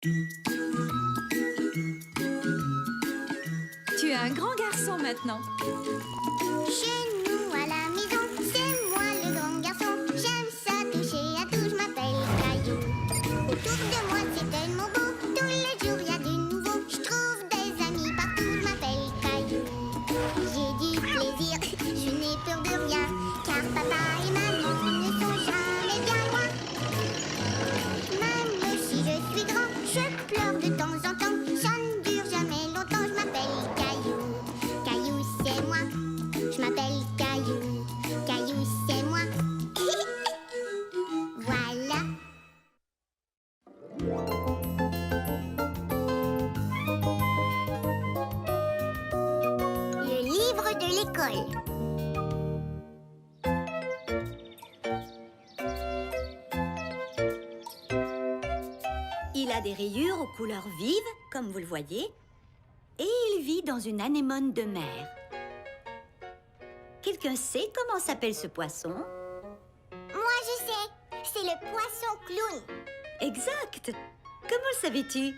Tu es un grand garçon maintenant. Chez nous à la maison, c'est moi le grand garçon. J'aime ça toucher à tout, je m'appelle Caillou. Autour de moi c'est tellement beau, tous les jours y a du nouveau. Je trouve des amis partout, je m'appelle Caillou. J'ai du plaisir, je n'ai peur de rien, car papa et maman ne sont jamais bien loin. Même si je suis grand, je pleure de temps en temps. Ça ne dure jamais longtemps, je m'appelle Caillou. Caillou c'est moi, je m'appelle Caillou. Caillou c'est moi. Voilà. Le livre de l'école. Il a des rayures aux couleurs vives, comme vous le voyez, et il vit dans une anémone de mer. Quelqu'un sait comment s'appelle ce poisson? Moi je sais, c'est le poisson clown. Exact! Comment le savais-tu?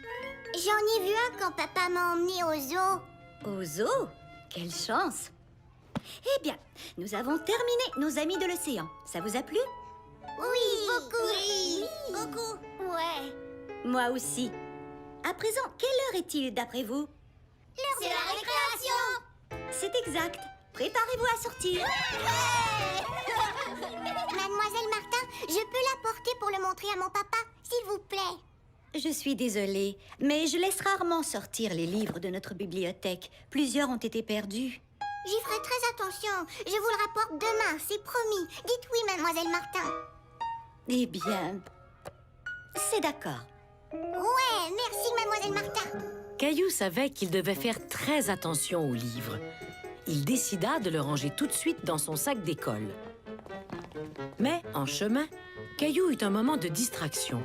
J'en ai vu un quand papa m'a emmené au zoo. Au zoo? Quelle chance! Eh bien, nous avons terminé nos amis de l'océan. Ça vous a plu? Oui, beaucoup. Oui, beaucoup. Ouais. Moi aussi. À présent, quelle heure est-il d'après vous? C'est la récréation. C'est exact. Préparez-vous à sortir. Mademoiselle Martin, je peux l'apporter pour le montrer à mon papa, s'il vous plaît. Je suis désolée, mais je laisse rarement sortir les livres de notre bibliothèque. Plusieurs ont été perdus. J'y ferai très attention. Je vous le rapporte demain, c'est promis. Dites oui, mademoiselle Martin. Eh bien, c'est d'accord. Ouais, merci, mademoiselle Martin. Caillou savait qu'il devait faire très attention aux livres. Il décida de le ranger tout de suite dans son sac d'école. Mais, en chemin, Caillou eut un moment de distraction.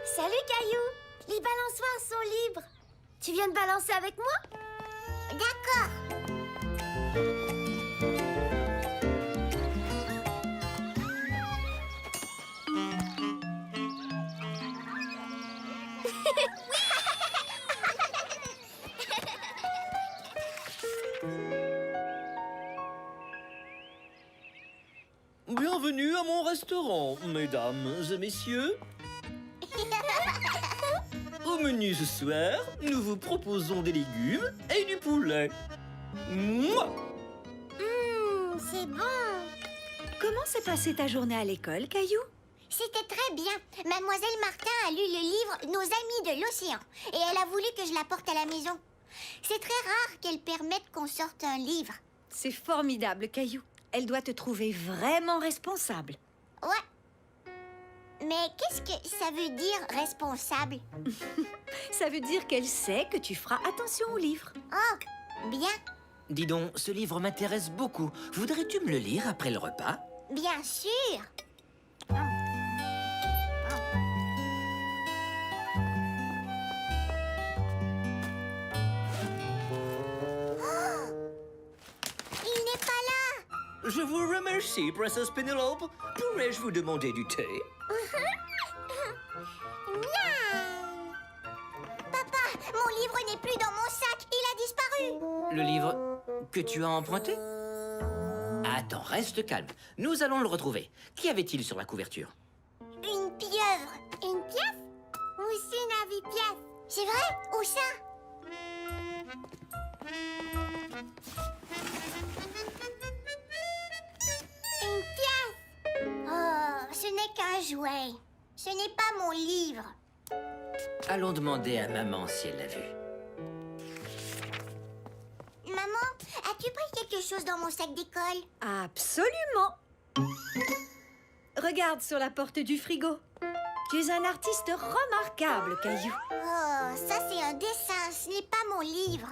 Salut, Caillou. Les balançoires sont libres. Tu viens de balancer avec moi? D'accord. Bienvenue à mon restaurant, mesdames et messieurs. Au menu ce soir, nous vous proposons des légumes et du poulet. Mouah! C'est bon. Comment s'est passée ta journée à l'école, Caillou? C'était très bien. Mademoiselle Martin a lu le livre Nos amis de l'océan et elle a voulu que je l'apporte à la maison. C'est très rare qu'elle permette qu'on sorte un livre. C'est formidable, Caillou. Elle doit te trouver vraiment responsable. Ouais. Mais qu'est-ce que ça veut dire responsable? Ça veut dire qu'elle sait que tu feras attention aux livres. Oh, bien, Dis donc, ce livre m'intéresse beaucoup. Voudrais-tu me le lire après le repas? bien sûr. Il n'est pas là. Je vous remercie, Princesse Penelope. Pourrais-je vous demander du thé? Miaou. Papa, mon livre n'est plus dans mon sac. Il a disparu. Le livre que tu as emprunté? Attends, reste calme. Nous allons le retrouver. Qu'y avait-il sur la couverture? Une pieuvre. Une pièce? Où c'est une pièce? C'est vrai? Où ça? Une pièce? Oh, ce n'est qu'un jouet. Ce n'est pas mon livre. Allons demander à maman si elle l'a vu. Maman, as-tu pris quelque chose dans mon sac d'école? Absolument. Regarde sur la porte du frigo. Tu es un artiste remarquable, Caillou. Oh, ça c'est un dessin, ce n'est pas mon livre.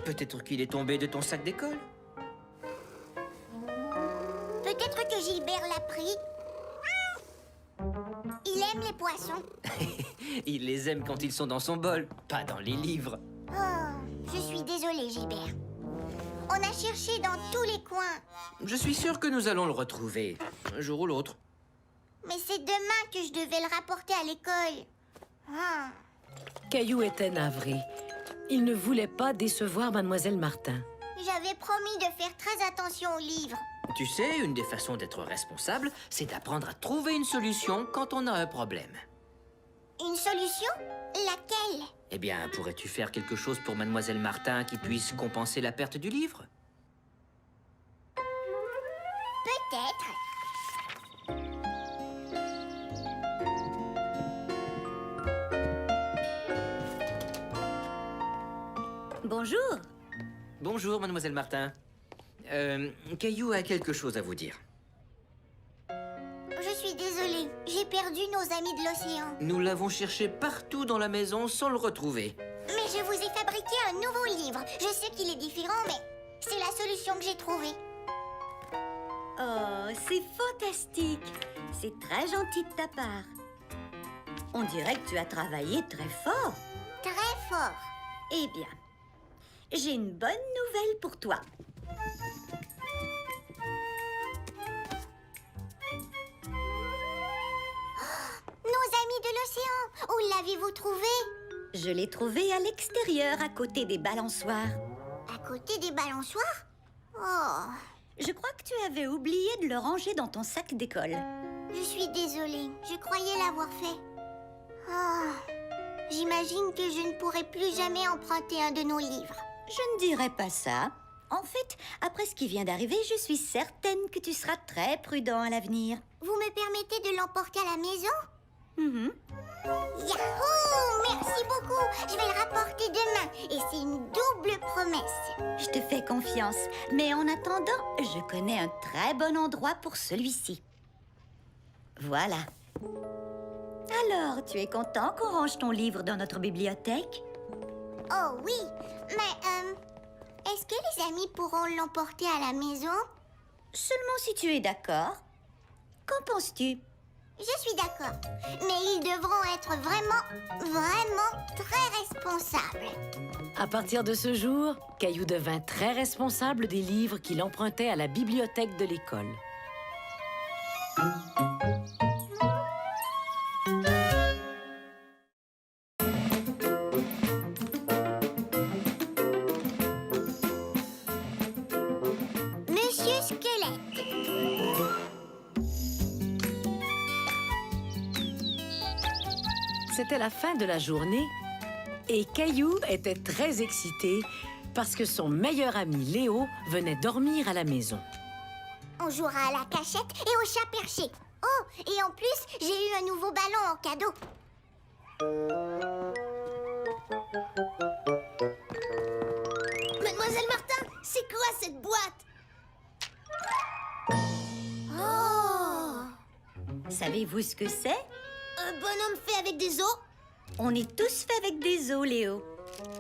Peut-être qu'il est tombé de ton sac d'école. Peut-être que Gilbert l'a pris. Il aime les poissons. Il les aime quand ils sont dans son bol, pas dans les livres. Oh, je suis désolée, Gilbert. On a cherché dans tous les coins. Je suis sûr que nous allons le retrouver, un jour ou l'autre. Mais c'est demain que je devais le rapporter à l'école. Ah. Caillou était navré. Il ne voulait pas décevoir Mademoiselle Martin. J'avais promis de faire très attention aux livres. Tu sais, une des façons d'être responsable, c'est d'apprendre à trouver une solution quand on a un problème. Une solution? Laquelle? Eh bien, pourrais-tu faire quelque chose pour Mademoiselle Martin qui puisse compenser la perte du livre? Peut-être. Bonjour. Bonjour, Mademoiselle Martin. Caillou a quelque chose à vous dire. Je suis désolée. J'ai perdu nos amis de l'océan. Nous l'avons cherché partout dans la maison sans le retrouver. Mais je vous ai fabriqué un nouveau livre. Je sais qu'il est différent, mais c'est la solution que j'ai trouvée. Oh, c'est fantastique. C'est très gentil de ta part. On dirait que tu as travaillé très fort. Très fort. Eh bien, j'ai une bonne nouvelle pour toi. Nos amis de l'océan, où l'avez-vous trouvé? Je l'ai trouvé à l'extérieur, à côté des balançoires. À côté des balançoires? Oh, Je crois que tu avais oublié de le ranger dans ton sac d'école. je suis désolée. Je croyais l'avoir fait. Oh, j'imagine que je ne pourrai plus jamais emprunter un de nos livres. Je ne dirais pas ça. En fait, après ce qui vient d'arriver, je suis certaine que tu seras très prudent à l'avenir. Vous me permettez de l'emporter à la maison? Mhm. Yahoo! Merci beaucoup. Je vais le rapporter demain. Et c'est une double promesse. Je te fais confiance. Mais en attendant, je connais un très bon endroit pour celui-ci. Voilà. Alors, tu es content qu'on range ton livre dans notre bibliothèque? Oh oui, mais est-ce que les amis pourront l'emporter à la maison? Seulement si tu es d'accord. Qu'en penses-tu? Je suis d'accord. Mais ils devront être vraiment très responsables. À partir de ce jour, Caillou devint très responsable des livres qu'il empruntait à la bibliothèque de l'école. Monsieur Squelette. C'était la fin de la journée et Caillou était très excité parce que son meilleur ami Léo venait dormir à la maison. On jouera à la cachette et au chat perché. Oh, et en plus, j'ai eu un nouveau ballon en cadeau. Mademoiselle Martin, c'est quoi cette boîte? Oh! Savez-vous ce que c'est? Un bonhomme fait avec des os? On est tous faits avec des os, Léo.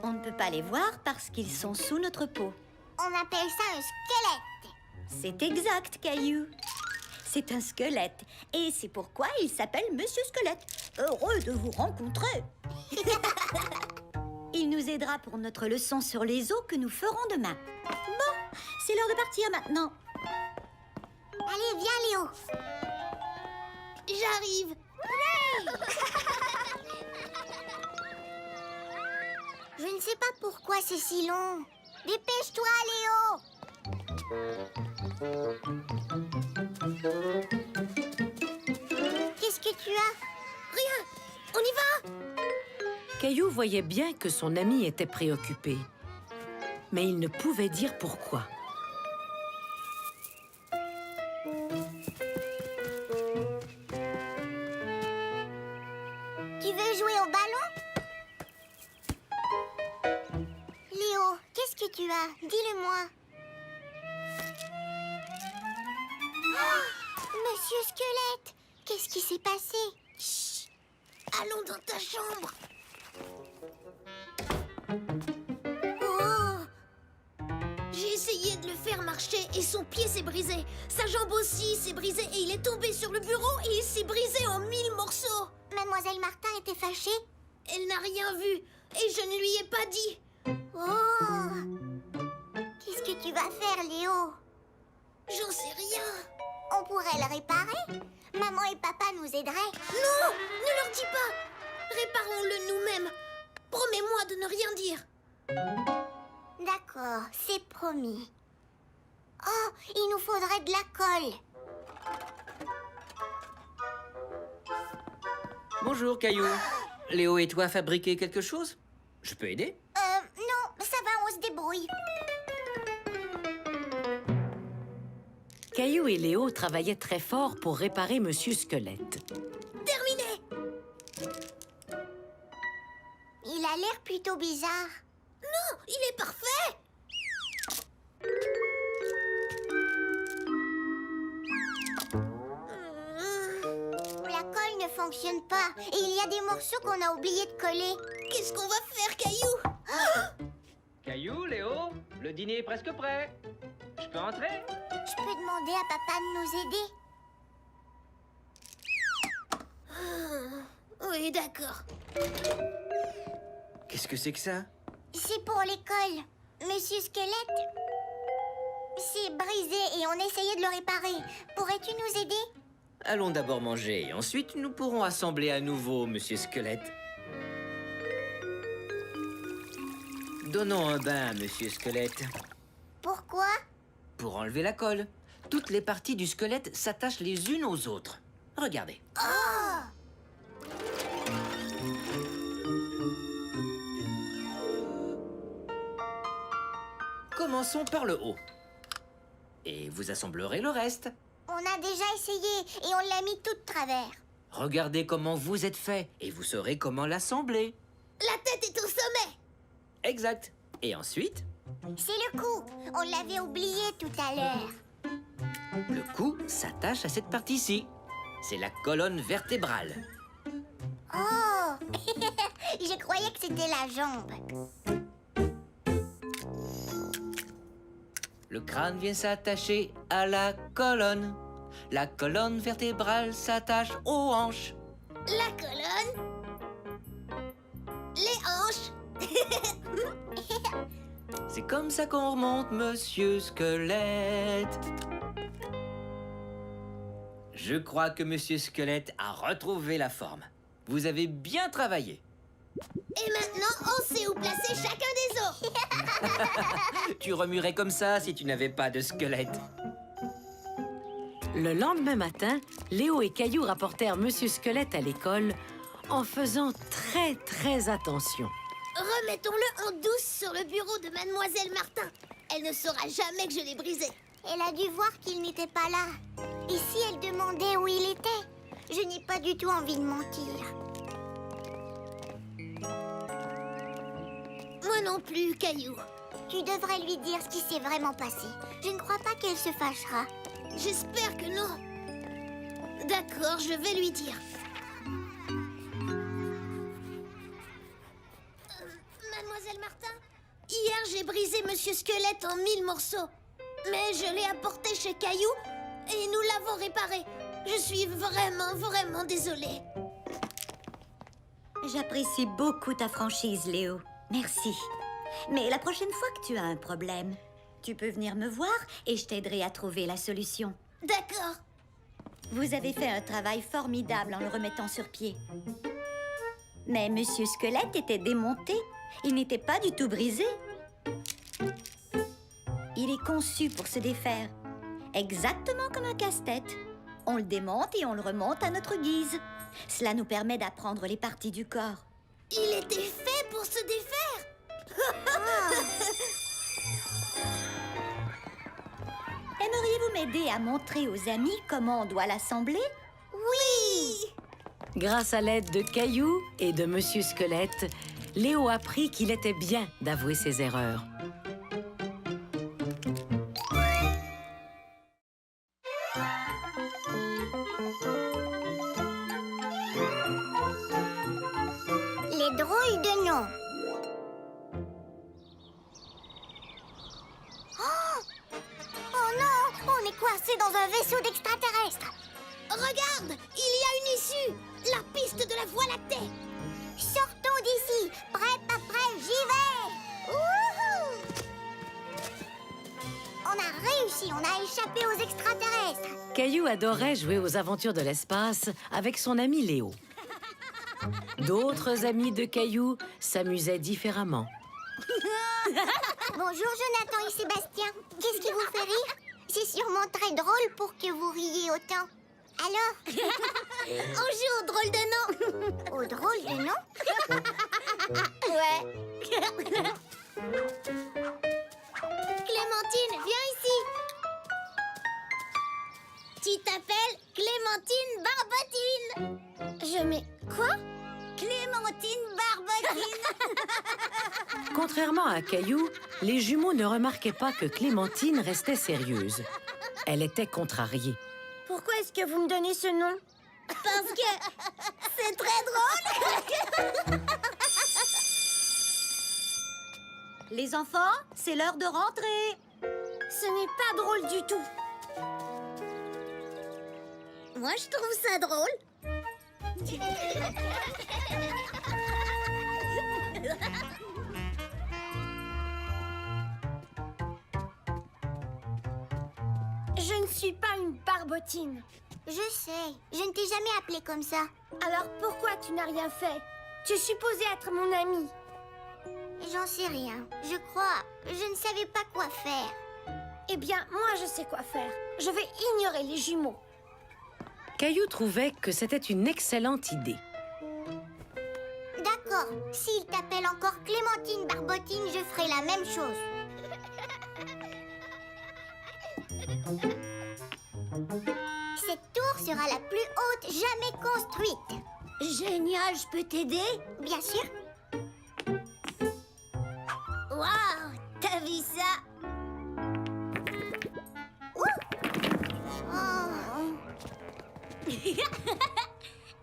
On ne peut pas les voir parce qu'ils sont sous notre peau. On appelle ça un squelette. C'est exact, Caillou. C'est un squelette. Et c'est pourquoi il s'appelle Monsieur Squelette. Heureux de vous rencontrer. Il nous aidera pour notre leçon sur les os que nous ferons demain. Bon, c'est l'heure de partir maintenant. Allez, viens, Léo. J'arrive. Je ne sais pas pourquoi c'est si long. Dépêche-toi, Léo. Qu'est-ce que tu as? Rien. On y va. Caillou voyait bien que son ami était préoccupé, mais il ne pouvait dire pourquoi. Tu veux jouer au ballon? Léo, qu'est-ce que tu as? Dis-le-moi. Oh, Monsieur Squelette, qu'est-ce qui s'est passé? Chut. Allons dans ta chambre. Oh. J'ai essayé de le faire marcher et son pied s'est brisé. Sa jambe aussi s'est brisée et il est tombé sur le bureau et il s'est brisé en 1000 morceaux. Mademoiselle Martin était fâchée? Elle n'a rien vu et je ne lui ai pas dit. Oh! Qu'est-ce que tu vas faire, Léo? J'en sais rien. On pourrait le réparer. Maman et papa nous aideraient. Non, ne leur dis pas. Réparons-le nous-mêmes. Promets-moi de ne rien dire. D'accord, c'est promis. Oh, il nous faudrait de la colle. Bonjour, Caillou. Léo et toi fabriquez quelque chose? Je peux aider? Non, ça va, on se débrouille. Caillou et Léo travaillaient très fort pour réparer Monsieur Squelette. Terminé. Il a l'air plutôt bizarre. Non, il est parfait. La colle ne fonctionne pas et il y a des morceaux qu'on a oublié de coller. Qu'est-ce qu'on va faire, Caillou? Caillou, Léo, le dîner est presque prêt. Je peux entrer? Je peux demander à papa de nous aider? Oui, d'accord. Qu'est-ce que c'est que ça? C'est pour l'école. Monsieur Squelette, c'est brisé et on essayait de le réparer. Pourrais-tu nous aider? Allons d'abord manger et ensuite nous pourrons assembler à nouveau, Monsieur Squelette. Donnons un bain à Monsieur Squelette. Pourquoi? Pour enlever la colle. Toutes les parties du squelette s'attachent les unes aux autres. Regardez. Commençons par le haut. Et vous assemblerez le reste. On a déjà essayé et on l'a mis tout de travers. Regardez comment vous êtes fait et vous saurez comment l'assembler. La tête est au sommet. Exact. Et ensuite, C'est le coup. On l'avait oublié tout à l'heure. le cou s'attache à cette partie-ci. C'est la colonne vertébrale. Oh! Je croyais que c'était la jambe. Le crâne vient s'attacher à la colonne. La colonne vertébrale s'attache aux hanches. La colonne. Les hanches. C'est comme ça qu'on remonte, Monsieur Squelette. Je crois que Monsieur Squelette a retrouvé la forme. Vous avez bien travaillé. Et maintenant, on sait où placer chacun des os. Tu remuerais comme ça si tu n'avais pas de squelette. Le lendemain matin, Léo et Caillou rapportèrent Monsieur Squelette à l'école en faisant très attention. Remettons-le en douce sur le bureau de Mademoiselle Martin. Elle ne saura jamais que je l'ai brisé. Elle a dû voir qu'il n'était pas là. Et si elle demandait où il était? Je n'ai pas du tout envie de mentir. Moi non plus, Caillou. Tu devrais lui dire ce qui s'est vraiment passé. Je ne crois pas qu'elle se fâchera. J'espère que non. D'accord, je vais lui dire. Mademoiselle Martin, hier j'ai brisé Monsieur Squelette en 1000 morceaux. Mais je l'ai apporté chez Caillou et nous l'avons réparé. Je suis vraiment désolée. J'apprécie beaucoup ta franchise, Léo. Merci. Mais la prochaine fois que tu as un problème, tu peux venir me voir et je t'aiderai à trouver la solution. D'accord. Vous avez fait un travail formidable en le remettant sur pied. Mais Monsieur Squelette était démonté. Il n'était pas du tout brisé. Il est conçu pour se défaire. Exactement comme un casse-tête. On le démonte et on le remonte à notre guise. Cela nous permet d'apprendre les parties du corps. Il était fait pour se défaire. Aimeriez-vous m'aider à montrer aux amis comment on doit l'assembler? Oui. Grâce à l'aide de Caillou et de Monsieur Squelette, Léo apprit qu'il était bien d'avouer ses erreurs. Les drôles de noms. Oh non, on est coincé dans un vaisseau d'extraterrestres. Regarde, il y a une issue. La piste de la Voie lactée. Sortons d'ici. Prêt, pas prêt, j'y vais. Wouhou! réussi, on a échappé aux extraterrestres. Caillou adorait jouer aux aventures de l'espace avec son ami Léo. D'autres amis de Caillou s'amusaient différemment. Bonjour Jonathan et Sébastien. Qu'est-ce qui vous fait rire? C'est sûrement très drôle pour que vous riez autant. Alors? On joue au drôle de nom. Au drôle de nom? Ouais. Clémentine, viens ici. Tu t'appelles Clémentine Barbotine. Je mets... Quoi? Clémentine Barbotine. Contrairement à Caillou, les jumeaux ne remarquaient pas que Clémentine restait sérieuse. Elle était contrariée. Pourquoi est-ce que vous me donnez ce nom? Parce que c'est très drôle. Les enfants, c'est l'heure de rentrer. Ce n'est pas drôle du tout. Moi, je trouve ça drôle. Je ne suis pas une barbotine. Je sais, je ne t'ai jamais appelé comme ça. Alors pourquoi tu n'as rien fait? Tu es supposé être mon ami. J'en sais rien. Je crois, je ne savais pas quoi faire. Eh bien, moi, je sais quoi faire. Je vais ignorer les jumeaux. Caillou trouvait que c'était une excellente idée. D'accord, s'il t'appelle encore Clémentine Barbotine, je ferai la même chose. Cette tour sera la plus haute jamais construite. Génial, je peux t'aider? Bien sûr. Waouh, t'as vu ça?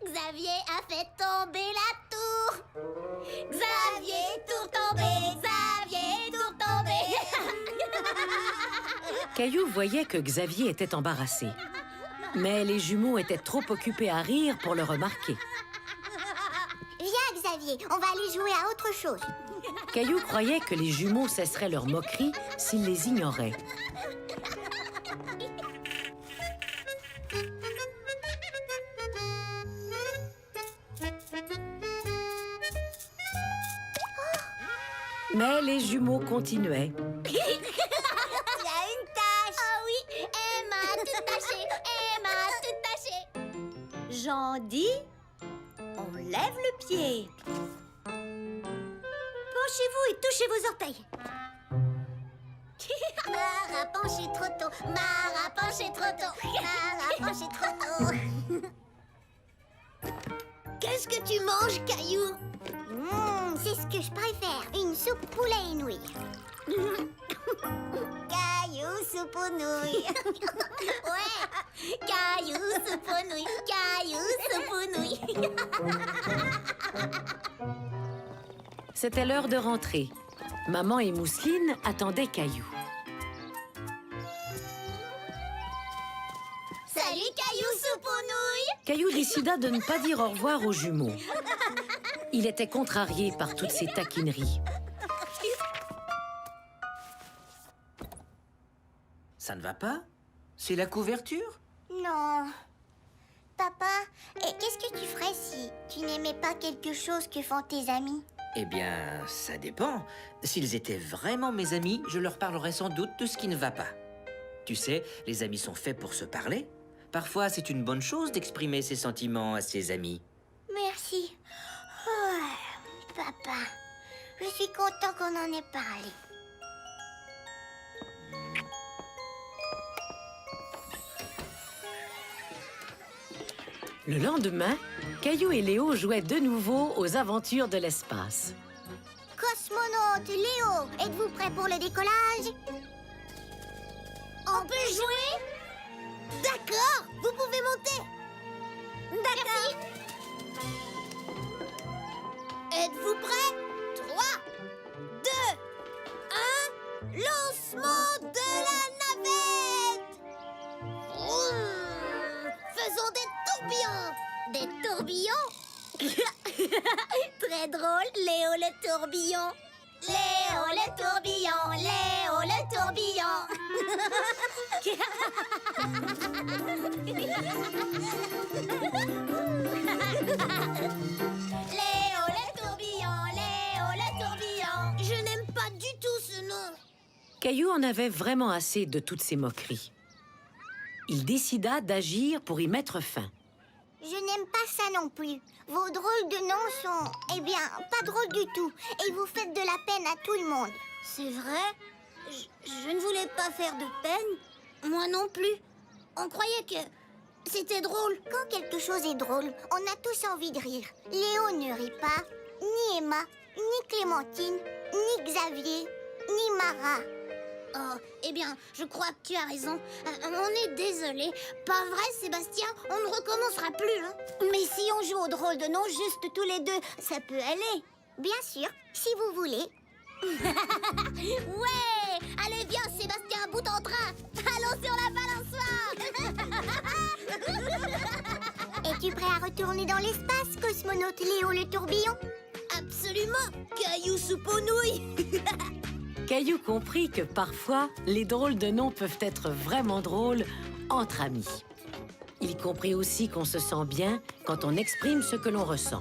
Xavier a fait tomber la tour. Xavier, tour tombé. Xavier, tour tombé. Caillou voyait que Xavier était embarrassé. Mais les jumeaux étaient trop occupés à rire pour le remarquer. Viens Xavier, on va aller jouer à autre chose. Caillou croyait que les jumeaux cesseraient leur moquerie s'ils les ignoraient. Mais les jumeaux continuaient. Il y a une tache. Ah oui, Emma tout taché. Emma tout taché. J'en dis, on lève le pied. Penchez-vous et touchez vos orteils. Mara penché trop tôt. Mara penché trop tôt. Mara penché trop tôt. Qu'est-ce que tu manges, Caillou? C'est ce que je préfère, une soupe poulet et nouilles. Caillou, soupe aux nouilles. Ouais. Caillou, soupe aux nouilles. Caillou, soupe aux nouilles. C'était l'heure de rentrer. Maman et Mousseline attendaient Caillou. Salut, Caillou, soupe aux nouilles. Caillou décida de ne pas dire au revoir aux jumeaux. Il était contrarié par toutes ces taquineries. Ça ne va pas? C'est la couverture? Non. Papa, qu'est-ce que tu ferais si tu n'aimais pas quelque chose que font tes amis? Eh bien, ça dépend. S'ils étaient vraiment mes amis, je leur parlerais sans doute de ce qui ne va pas. Tu sais, les amis sont faits pour se parler. Parfois, c'est une bonne chose d'exprimer ses sentiments à ses amis. Merci. Oh, papa, je suis content qu'on en ait parlé. Le lendemain, Caillou et Léo jouaient de nouveau aux aventures de l'espace. Cosmonaute Léo, êtes-vous prêt pour le décollage? On peut jouer? D'accord, vous pouvez monter. D'accord. Êtes-vous prêts? 3, 2, 1, lancement de la navette. Vroom. Faisons des tourbillons. Des tourbillons? Très drôle, Léo le tourbillon. Léo le tourbillon, Léo le tourbillon. Léo le tourbillon, Léo le tourbillon. Je n'aime pas du tout ce nom. Caillou en avait vraiment assez de toutes ces moqueries. Il décida d'agir pour y mettre fin. Je n'aime pas ça non plus. Vos drôles de noms sont, eh bien, pas drôles du tout. Et vous faites de la peine à tout le monde. C'est vrai? Je ne voulais pas faire de peine. Moi non plus. On croyait que c'était drôle. Quand quelque chose est drôle, on a tous envie de rire. Léo ne rit pas, ni Emma, ni Clémentine, ni Xavier, ni Mara. Oh, eh bien, je crois que tu as raison. On est désolé. Pas vrai, Sébastien? On ne recommencera plus, hein? Mais si on joue au drôle de nom juste tous les deux, ça peut aller. Bien sûr, si vous voulez. Ouais! Allez, viens, Sébastien, bout en train. Allons sur la balançoire. Es-tu prêt à retourner dans l'espace, cosmonaute Léo le tourbillon? Absolument. Caillou soupe aux nouilles. Caillou comprit que parfois, les drôles de noms peuvent être vraiment drôles entre amis. Il comprit aussi qu'on se sent bien quand on exprime ce que l'on ressent.